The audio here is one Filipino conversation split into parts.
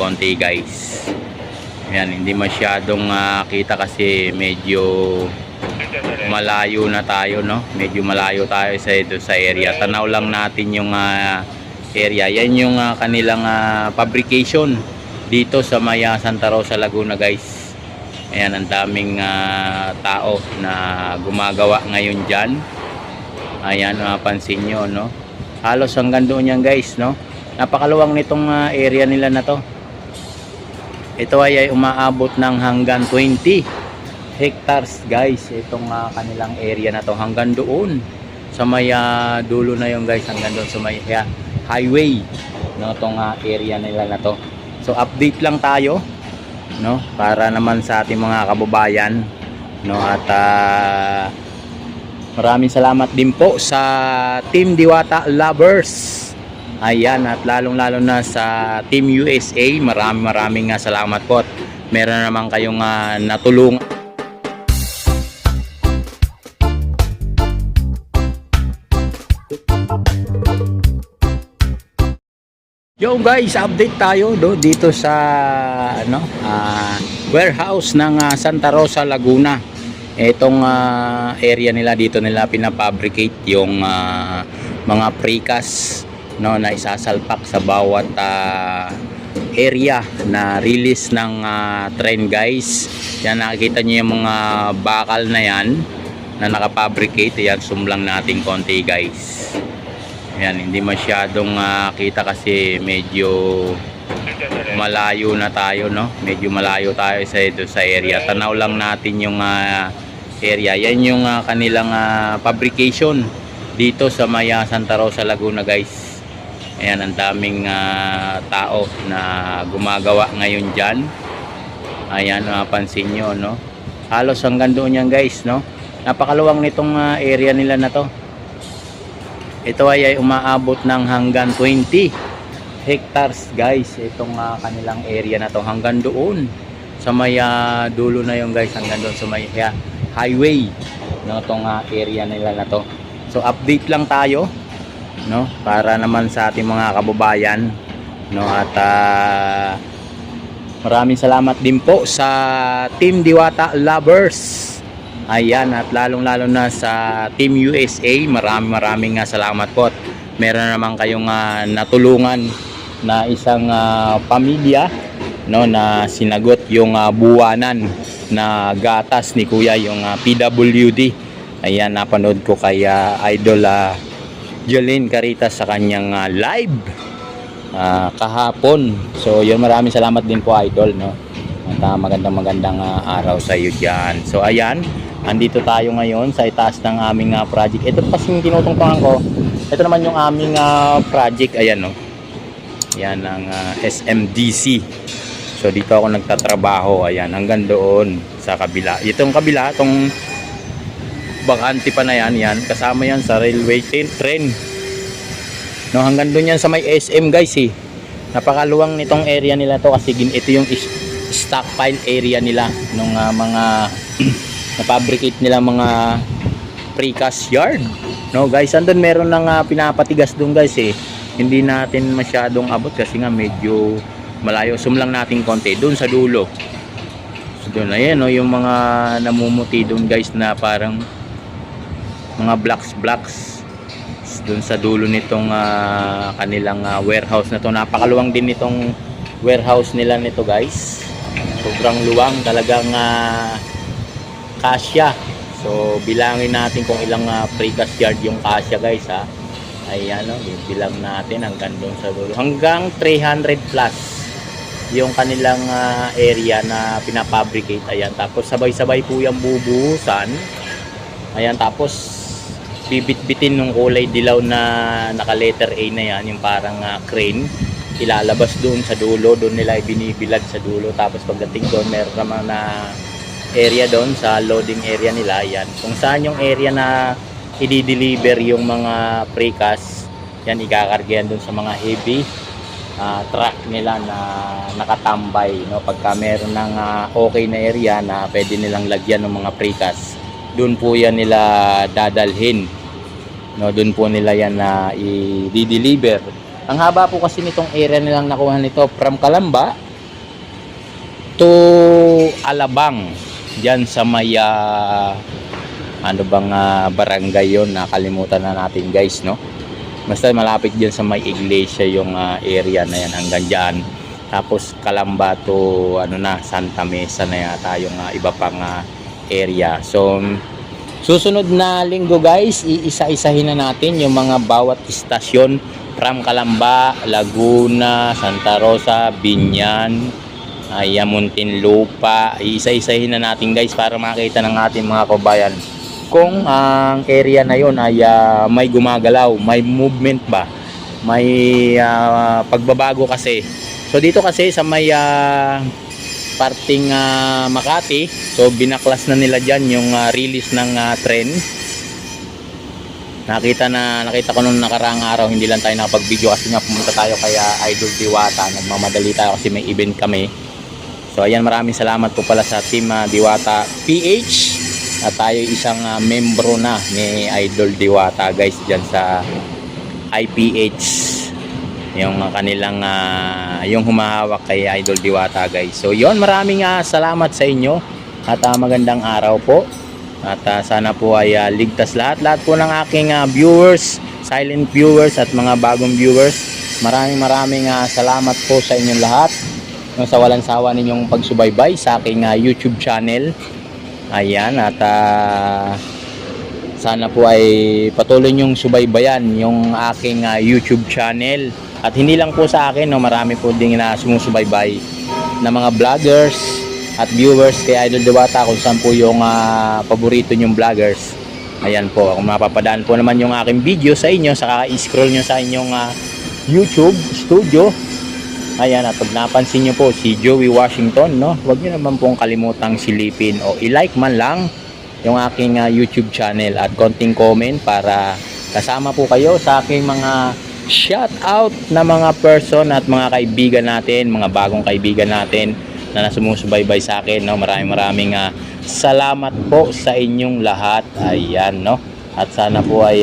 konti guys. Ayan, hindi masyadong kita kasi medyo malayo na tayo, no? Medyo malayo tayo sa area. Tanaw lang natin yung area. Yan yung kanilang fabrication dito sa Maya Santa Rosa, Laguna guys. Ayan, ang daming tao na gumagawa ngayon dyan. Ayan, mapansin nyo, no? Halos hanggang doon yan guys, no? Napakaluwang nitong area nila na to. Ito ay umaabot ng hanggang 20 hectares guys. Itong kanilang area na to hanggang doon sa may dulo na yung guys, hanggang doon sa may highway, no, itong area nila na to. So update lang tayo, no, para naman sa ating mga kababayan, no, at maraming salamat din po sa Team Diwata Lovers. Ayan, at lalong-lalo na sa Team USA, maraming salamat po. At meron naman kayong natulungan. Yo guys, update tayo dito sa warehouse ng Santa Rosa, Laguna. Itong area nila, dito nila pinafabricate yung mga precast, no, na isasalpak sa bawat area na release ng train guys. Yan, nakikita nyo yung mga bakal na yan na nakafabricate. Yan, zoom lang natin konti guys. Yan, hindi masyadong kita kasi medyo malayo na tayo, no? Medyo malayo tayo sa area. Tanaw lang natin yung area. Yan yung kanilang fabrication dito sa Maya Santa Rosa, Laguna guys. Ayan, ang daming tao na gumagawa ngayon dyan. Ayan, mapansin nyo, no? Halos hanggang doon yan guys, no? Napakaluwang nitong area nila na to. Ito ay umaabot ng hanggang 20 hectares guys. Itong kanilang area na to hanggang doon sa may dulo na yung guys, hanggang doon sa may highway, no, itong area nila na to. So update lang tayo, no, para naman sa ating mga kababayan, no, at maraming salamat din po sa Team Diwata Lovers. Ayan, at lalong-lalo na sa Team USA, maraming salamat po. At meron naman kayong natulungan na isang pamilya, no, na sinagot yung buwanan na gatas ni Kuya, yung PWD. Ayan, napanood ko kay Idol Jolene Caritas sa kanyang live kahapon. So yun, maraming salamat din po Idol, no, at magandang araw sa iyo dyan. So ayan, andito tayo ngayon sa itaas ng aming project. Ito kasing tinutungtungan ko, ito naman yung aming project. Ayan, no, yan ang SMDC. So dito ako nagtatrabaho. Ayan, hanggang doon sa kabila. Itong kabila, itong bakante pa na yan, yan kasama yan sa railway train, no, hanggang doon yan sa may SM guys. Napakaluwang nitong area nila to kasi ito yung stockpile area nila nung mga na-fabricate nila mga precast yard, no guys. Andun meron ng pinapatigas doon guys. Hindi natin masyadong abot kasi nga medyo malayo. Zoom lang natin konti doon sa dulo. So doon, ayan, no, yung mga namumuti doon guys, na parang mga blocks doon sa dulo nitong kanilang warehouse na to. Napakaluwang din nitong warehouse nila nito guys. Sobrang luwang talagang kasya. So bilangin natin kung ilang precast yard yung kasya guys, ha. Ayan, no, bilang natin hanggang doon sa dulo. Hanggang 300 plus yung kanilang area na pinafabricate. Ayan, tapos sabay-sabay po yung bubuhusan. Ayan, tapos bibit-bitin ng kulay dilaw na naka letter A na yan, yung parang crane, ilalabas doon sa dulo. Doon nila ibinibilad sa dulo. Tapos pagdating doon, meron naman na area doon sa loading area nila. Yan, kung saan yung area na i-deliver yung mga precast. Yan, ikakargayan doon sa mga heavy truck nila na nakatambay, no, pagka meron ng okay na area na pwede nilang lagyan ng mga precast, doon po yan nila dadalhin, no, doon po nila yan na i-deliver. Ang haba po kasi nitong area nilang nakuha nito from Calamba to Alabang, diyan sa may ano bang barangay yon, nakalimutan na natin guys, no? Basta malapit diyan sa may iglesia yung area na yan, hanggang diyan. Tapos Calamba to ano na, Santa Mesa na yata yung iba pang area. So susunod na linggo guys, iisa-isahin na natin yung mga bawat istasyon from Calamba, Laguna, Santa Rosa, Binyan, Muntinlupa. Iisa-isahin na natin guys para makita ng ating mga kabayan kung ang area na yon ay may gumagalaw, may movement ba, may pagbabago kasi. So dito kasi sa may parting Makati, so binaklas na nila dyan yung release ng tren. Nakita ko nung nakaraang araw, hindi lang tayo nakapag-video kasi nga pumunta tayo kaya Idol Diwata, nagmamadali tayo kasi may event kami. So ayan, maraming salamat po pala sa team Diwata PH. At tayo isang membro na ni Idol Diwata guys dyan sa IPH, yung kanilang yung humahawak kay Idol Diwata guys. So yon, maraming salamat sa inyo at magandang araw po at sana po ay ligtas lahat po ng aking viewers, silent viewers at mga bagong viewers. Maraming salamat po sa inyong lahat sa walang sawa ninyong pagsubaybay sa aking YouTube channel. Ayan, at sana po ay patuloy nyong subaybayan yung aking YouTube channel. At hindi lang po sa akin, no, marami po din na sumusubaybay na mga vloggers at viewers kay Idol Diwata kung saan po yung paborito nyong vloggers. Ayan po, kung mapapadaan po naman yung aking video sa inyo, saka i-scroll nyo sa inyong YouTube studio. Ayan, at pag napansin nyo po si Joey Washington, no, huwag nyo naman pong kalimutang silipin o i-like man lang yung aking YouTube channel at konting comment para kasama po kayo sa aking mga shout out na mga person at mga kaibigan natin, mga bagong kaibigan natin na nasumusubaybay sa akin, no. Maraming salamat po sa inyong lahat. Ayan, no, at sana po ay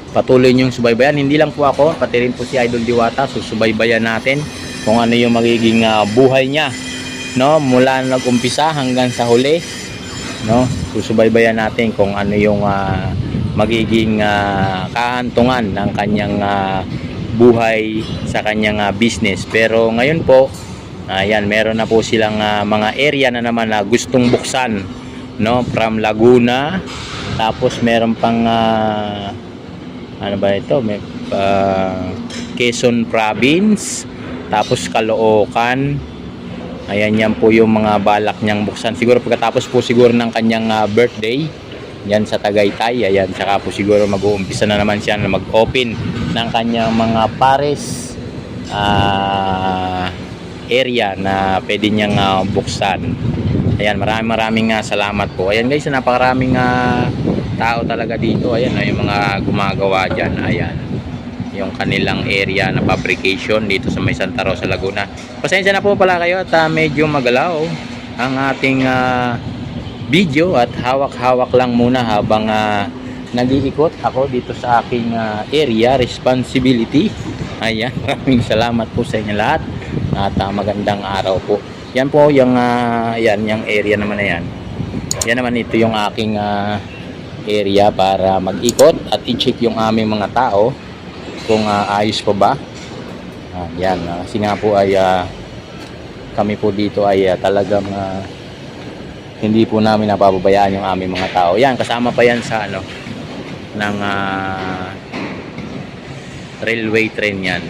patuloy niyong subaybayan. Hindi lang po ako, pati rin po si Idol Diwata, susubaybayan natin kung ano yung magiging buhay niya, no, mula nag-umpisa hanggang sa huli, no. Susubaybayan natin kung ano yung magiging kahantungan ng kanyang buhay sa kanyang business. Pero ngayon po, ayan, meron na po silang mga area na naman na gustong buksan, no, from Laguna. Tapos meron pang ano ba ito, may Quezon Province, tapos Caloocan. Ayan, yan po yung mga balak niyang buksan siguro pagkatapos po siguro ng kanyang birthday yan sa Tagaytay. Ayan, saka po siguro mag-uumpisa na naman siya na mag-open ng kanyang mga pares area na pwede niyang buksan. Ayan, maraming salamat po. Ayan guys, napakaraming tao talaga dito. Ayan, yung mga gumagawa dyan. Ayan, yung kanilang area na fabrication dito sa may Santa Rosa, Laguna. Pasensya na po pala kayo at medyo magalaw ang ating video at hawak-hawak lang muna habang nag-iikot ako dito sa aking area responsibility. Ayan, maraming salamat po sa inyo lahat at magandang araw po. Yan po yung yan, yung area naman na yan. Yan naman, ito yung aking area para mag-ikot at i-check yung aming mga tao kung ayos pa ba. Yan, kasi nga po ay kami po dito ay talagang hindi po namin napapabayaan yung aming mga tao. Yan, kasama pa yan sa ano ng railway train yan.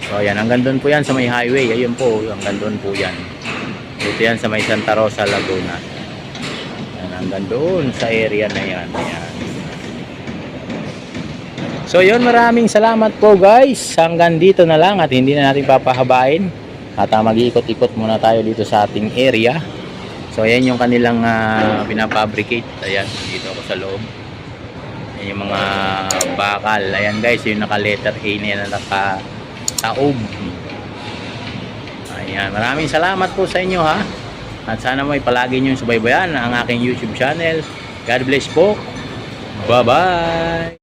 So yan, hanggang doon po yan sa may highway. Ayun po, hanggang doon po yan. Dito yan sa may Santa Rosa, Laguna. Yan, hanggang doon sa area na yan. Ayan. So yun, maraming salamat po guys. Hanggang dito na lang at hindi na natin papahabain. At mag-iikot-ikot muna tayo dito sa ating area. So ayan yung kanilang pinafabricate. Ayan, dito ako sa loob. Ayan yung mga bakal. Ayan guys, yung naka-letter A na yan na naka-taob. Ayan, maraming salamat po sa inyo ha. At sana may palagi nyo subaybayan ang aking YouTube channel. God bless po. Bye-bye.